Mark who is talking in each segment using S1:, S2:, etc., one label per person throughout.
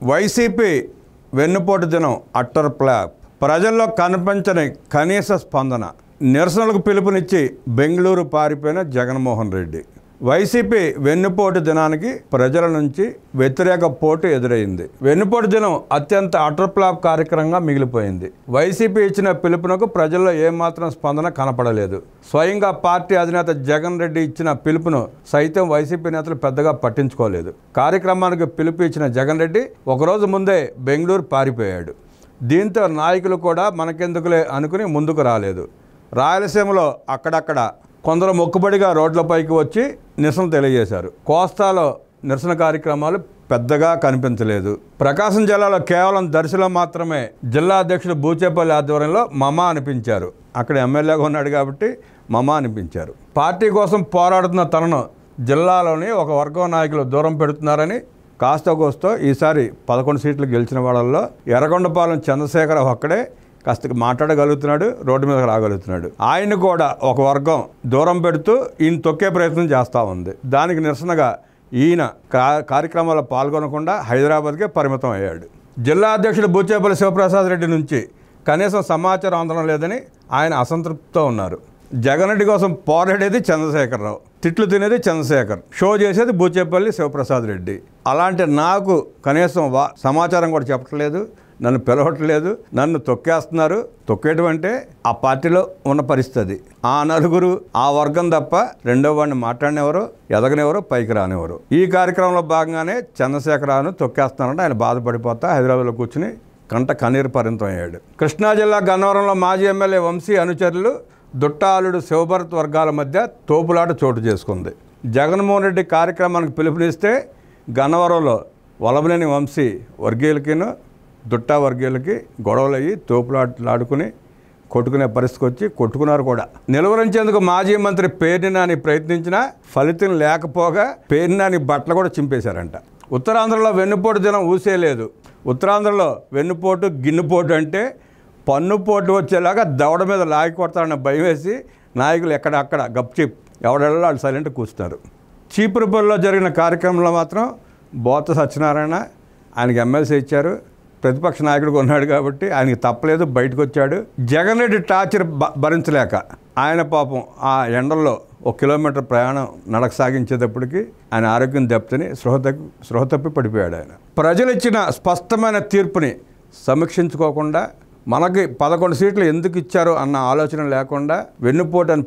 S1: YCP వెన్నుపోటు దినం utter flop. ప్రజల్లో కనిపించని కనీస స్పందన. నిరసనలకు పిలుపునిచ్చి బెంగళూరు పారిపోయిన జగన్మోహన్ రెడ్డి. వైసీపీ వెన్నుపోటు దినానికి ప్రజల నుంచి వ్యతిరేక పోటు ఎదురైంది. వెన్నుపోటు దినం అత్యంత అట్టర్ ఫ్లాప్ కార్యక్రమంగా మిగిలిపోయింది. వైసీపీ ఇచ్చిన పిలుపునకు ప్రజల్లో ఏమాత్రం స్పందన కనపడలేదు. స్వయంగా పార్టీ అధినేత జగన్ రెడ్డి ఇచ్చిన పిలుపును సైతం వైసీపీ నేతలు పెద్దగా పట్టించుకోలేదు. కార్యక్రమానికి పిలుపు ఇచ్చిన జగన్ రెడ్డి ఒకరోజు ముందే బెంగళూరు పారిపోయాడు. దీంతో నాయకులు కూడా మనకెందుకులే అనుకుని ముందుకు రాలేదు. రాయలసీమలో అక్కడక్కడ కొందరు మొక్కుబడిగా రోడ్లపైకి వచ్చి నిరసన తెలియజేశారు. కోస్తాలో నిరసన కార్యక్రమాలు పెద్దగా కనిపించలేదు. ప్రకాశం జిల్లాలో కేవలం దర్శిలో మాత్రమే జిల్లా అధ్యక్షుడు బూచేపల్లి ఆధ్వర్యంలో మమా అనిపించారు. అక్కడ ఎమ్మెల్యేగా ఉన్నాడు కాబట్టి మమా అనిపించారు. పార్టీ కోసం పోరాడుతున్న తనను జిల్లాలోని ఒక వర్గం నాయకులు దూరం పెడుతున్నారని కాస్త కోస్తో ఈసారి 11 సీట్లు గెలిచిన వాళ్ళల్లో ఎర్రగొండపాలెం చంద్రశేఖర్ ఒక్కడే కాస్త మాట్లాడగలుగుతున్నాడు, రోడ్డు మీదకి రాగలుగుతున్నాడు. ఆయన కూడా ఒక వర్గం దూరం పెడుతూ ఈయన తొక్కే ప్రయత్నం చేస్తూ ఉంది. దానికి నిరసనగా ఈయన కార్యక్రమాల్లో పాల్గొనకుండా హైదరాబాద్కే పరిమితం అయ్యాడు. జిల్లా అధ్యక్షుడు బూచేపల్లి శివప్రసాద్ రెడ్డి నుంచి కనీసం సమాచారం అందడం లేదని ఆయన అసంతృప్తితో ఉన్నారు. జగన్ రెడ్డి కోసం పోరాడేది చంద్రశేఖరరావు, తిట్లు తినేది చంద్రశేఖర్, షో చేసేది బూచేపల్లి శివప్రసాద్ రెడ్డి. అలాంటి నాకు కనీసం సమాచారం కూడా చెప్పట్లేదు, నన్ను పిలవట్లేదు, నన్ను తొక్కేస్తున్నారు. తొక్కేయడం అంటే ఆ పార్టీలో ఉన్న పరిస్థితి. ఆ నలుగురు ఆ వర్గం తప్ప రెండో వాడిని మాట్లాడినెవరు, ఎదగనివ్వరు, పైకి రానివ్వరు. ఈ కార్యక్రమంలో భాగంగానే చంద్రశేఖరరావును తొక్కేస్తున్నారంటే ఆయన బాధపడిపోతా హైదరాబాద్లో కూర్చుని కంట కన్నీరు పరిమితం అయ్యాడు. కృష్ణా జిల్లా గన్నవరంలో మాజీ ఎమ్మెల్యే వంశీ అనుచరులు దుట్టాలుడు శివభరత్ వర్గాల మధ్య తోపులాట చోటు చేసుకుంది. జగన్మోహన్ రెడ్డి కార్యక్రమానికి పిలుపునిస్తే గన్నవరంలో వలభనేని వంశీ వర్గీయులకిను దుట్టా వర్గీయులకి గొడవలయ్యి తోపులాడుకుని కొట్టుకునే పరిస్థితికి వచ్చి కొట్టుకున్నారు కూడా. నిలువరించేందుకు మాజీ మంత్రి పేర్ని నాని ప్రయత్నించినా ఫలితం లేకపోగా పేర్ని నాని బట్టలు కూడా చింపేశారంట. ఉత్తరాంధ్రలో వెన్నుపోటు దినం ఊసేయలేదు. ఉత్తరాంధ్రలో వెన్నుపోటు గిన్నుపోటు అంటే పన్నుపోటు వచ్చేలాగా దవడ మీద లాగి కొడతారన్న భయం వేసి నాయకులు ఎక్కడక్కడ గప్చిప్ ఎవడెళ్ళో వాళ్ళు సైలెంట్ కూర్చున్నారు. చీపురుపల్లిలో జరిగిన కార్యక్రమంలో మాత్రం బోత్స సత్యనారాయణ ఆయనకి ఎమ్మెల్సీ ఇచ్చారు. ప్రతిపక్ష నాయకుడిగా ఉన్నాడు కాబట్టి ఆయనకి తప్పలేదు, బయటకు వచ్చాడు. జగన్ రెడ్డి టార్చర్ భరించలేక ఆయన పాపం ఆ ఎండల్లో 1 కిలోమీటర్ ప్రయాణం నడక సాగించేటప్పటికి ఆయన ఆరోగ్యం దెబ్బతిని స్పృహ తప్పి పడిపోయాడు. ఆయన ప్రజలు ఇచ్చిన స్పష్టమైన తీర్పుని సమీక్షించుకోకుండా మనకి 11 సీట్లు ఎందుకు ఇచ్చారు అన్న ఆలోచన లేకుండా వెన్నుపోటు అని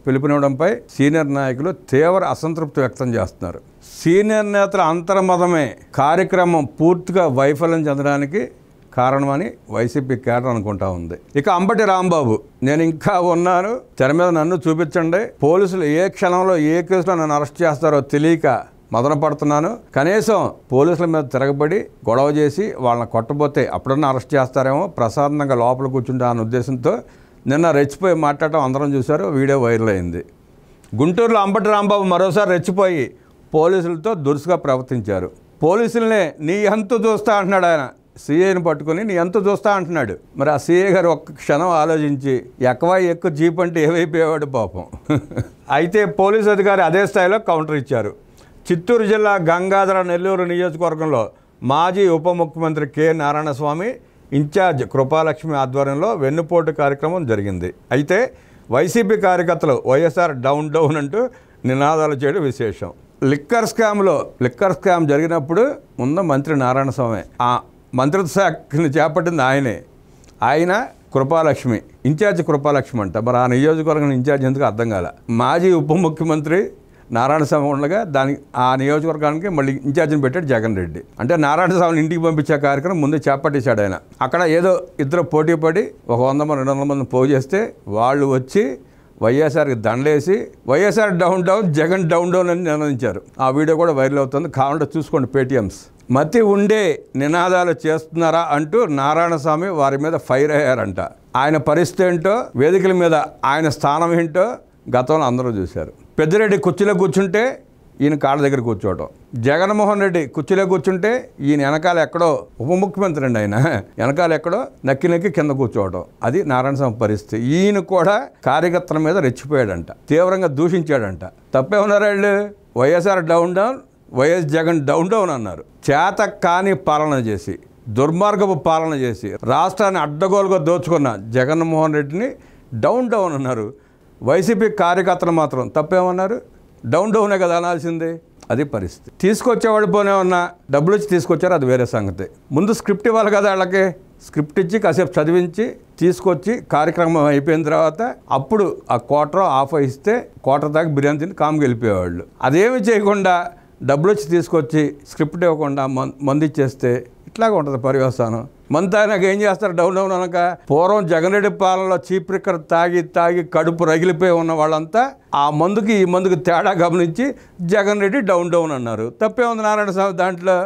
S1: పిలుపునివ్వడంపై సీనియర్ నాయకులు తీవ్ర అసంతృప్తి వ్యక్తం చేస్తున్నారు. సీనియర్ నేతల అంతర్మతమే కార్యక్రమం పూర్తిగా వైఫల్యం చెందడానికి కారణమని వైసీపీ కేడర్ అనుకుంటా ఉంది. ఇక అంబటి రాంబాబు, నేను ఇంకా ఉన్నాను, తెర మీద నన్ను చూపించండి, పోలీసులు ఏ క్షణంలో ఏ కేసులో నన్ను అరెస్ట్ చేస్తారో తెలియక మదన పడుతున్నాను, కనీసం పోలీసుల మీద తిరగబడి గొడవ చేసి వాళ్ళని కొట్టబోతే అప్పుడన్నా అరెస్ట్ చేస్తారేమో, ప్రశాంతంగా లోపల కూర్చుంటే అన్న ఉద్దేశంతో నిన్న రెచ్చిపోయి మాట్లాడటం అందరం చూశారు, వీడియో వైరల్ అయింది. గుంటూరులో అంబటి రాంబాబు మరోసారి రెచ్చిపోయి పోలీసులతో దురుసుగా ప్రవర్తించారు. పోలీసులనే నీ ఎంత చూస్తా అంటున్నాడు ఆయన. సీఐని పట్టుకుని నీ ఎంత చూస్తా అంటున్నాడు. మరి ఆ సీఐ గారు ఒక్క క్షణం ఆలోచించి ఎక్కువ జీప్ అంటే ఏమైపోయేవాడు పాపం. అయితే పోలీసు అధికారి అదే స్థాయిలో కౌంటర్ ఇచ్చారు. చిత్తూరు జిల్లా గంగాధర నెల్లూరు నియోజకవర్గంలో మాజీ ఉప ముఖ్యమంత్రి కె నారాయణస్వామి ఇన్ఛార్జ్ కృపాలక్ష్మి ఆధ్వర్యంలో వెన్నుపోటు కార్యక్రమం జరిగింది. అయితే వైసీపీ కార్యకర్తలు వైఎస్ఆర్ డౌన్ డౌన్ అంటూ నినాదాలు చేయడం విశేషం. లిక్కర్ స్కామ్ జరిగినప్పుడు ముందు మంత్రి నారాయణస్వామి, ఆ మంత్రిత్వ శాఖని చేపట్టింది ఆయన కృపాలక్ష్మి, ఇన్ఛార్జ్ కృపాలక్ష్మి అంట. మరి ఆ నియోజకవర్గం ఇన్ఛార్జ్ ఎందుకు అర్థం కాల. మాజీ ఉప ముఖ్యమంత్రి నారాయణస్వామి ఉండగా ఆ నియోజకవర్గానికి మళ్ళీ ఇన్ఛార్జిని పెట్టాడు జగన్ రెడ్డి. అంటే నారాయణస్వామిని ఇంటికి పంపించే కార్యక్రమం ముందు చేపట్టేశాడు ఆయన. అక్కడ ఏదో ఇద్దరు పోటీ పడి 100 మంది 200 మంది పోగు చేస్తే వాళ్ళు వచ్చి వైఎస్ఆర్కి దండేసి YSR down down Jagan down down అని నిర్ణయించారు. ఆ వీడియో కూడా వైరల్ అవుతుంది, కావాలంటే చూసుకోండి పేటీఎంస్. మతి ఉండే నినాదాలు చేస్తున్నారా అంటూ నారాయణస్వామి వారి మీద ఫైర్ అయ్యారంట. ఆయన పరిస్థితి ఏంటో, వేదికల మీద ఆయన స్థానం ఏంటో గతంలో అందరూ చూశారు. పెద్దిరెడ్డి కుర్చీలో కూర్చుంటే ఈయన కాళ్ళ దగ్గర కూర్చోవటం, జగన్మోహన్ రెడ్డి కుర్చీలో కూర్చుంటే ఈయన వెనకాల ఎక్కడో ఉప ముఖ్యమంత్రి అండి, ఆయన వెనకాల ఎక్కడో నక్కి కింద కూర్చోవటం. అది నారాయణస్వామి పరిస్థితి. ఈయన కూడా కార్యకర్తల మీద రెచ్చిపోయాడంట, తీవ్రంగా దూషించాడంట. తప్పే ఉన్నారు వాళ్ళు. YSR down down YS Jagan down down అన్నారు. చేత కాని పాలన చేసి, దుర్మార్గపు పాలన చేసి రాష్ట్రాన్ని అడ్డగోలుగా దోచుకున్న జగన్మోహన్ రెడ్డిని డౌన్ డౌన్ అన్నారు. వైసీపీ కార్యకర్తలు మాత్రం తప్పేమన్నారు? డౌన్ డౌనే కదా అనాల్సిందే. అది పరిస్థితి. తీసుకొచ్చేవాళ్ళు పోనే ఉన్నా డబ్బులు ఇచ్చి తీసుకొచ్చారు, అది వేరే సంగతి. ముందు స్క్రిప్ట్ ఇవ్వాలి కదా వాళ్ళకి. స్క్రిప్ట్ ఇచ్చి కాసేపు చదివించి తీసుకొచ్చి కార్యక్రమం అయిపోయిన తర్వాత అప్పుడు ఆ క్వార్టర్ ఆఫ్ ఇస్తే క్వార్టర్ దాకా బిర్యానీ తిని కామ్కి వెళ్ళిపోయేవాళ్ళు. అదేమి చేయకుండా డబ్బులు వచ్చి తీసుకొచ్చి స్క్రిప్ట్ ఇవ్వకుండా మందు ఇచ్చేస్తే ఇట్లాగా ఉంటుంది పర్యవసానం. మంత్ ఆయనకు ఏం చేస్తారు? డౌన్ డౌన్ అనక. పూర్వం జగన్ రెడ్డి పాలనలో చీప్ లిక్కర్ తాగి కడుపు రగిలిపోయి ఉన్న వాళ్ళంతా ఆ మందుకి ఈ మందుకి తేడా గమనించి జగన్ రెడ్డి డౌన్ డౌన్ అన్నారు. తప్పే ఉంది నారాయణ స్వామి దాంట్లో.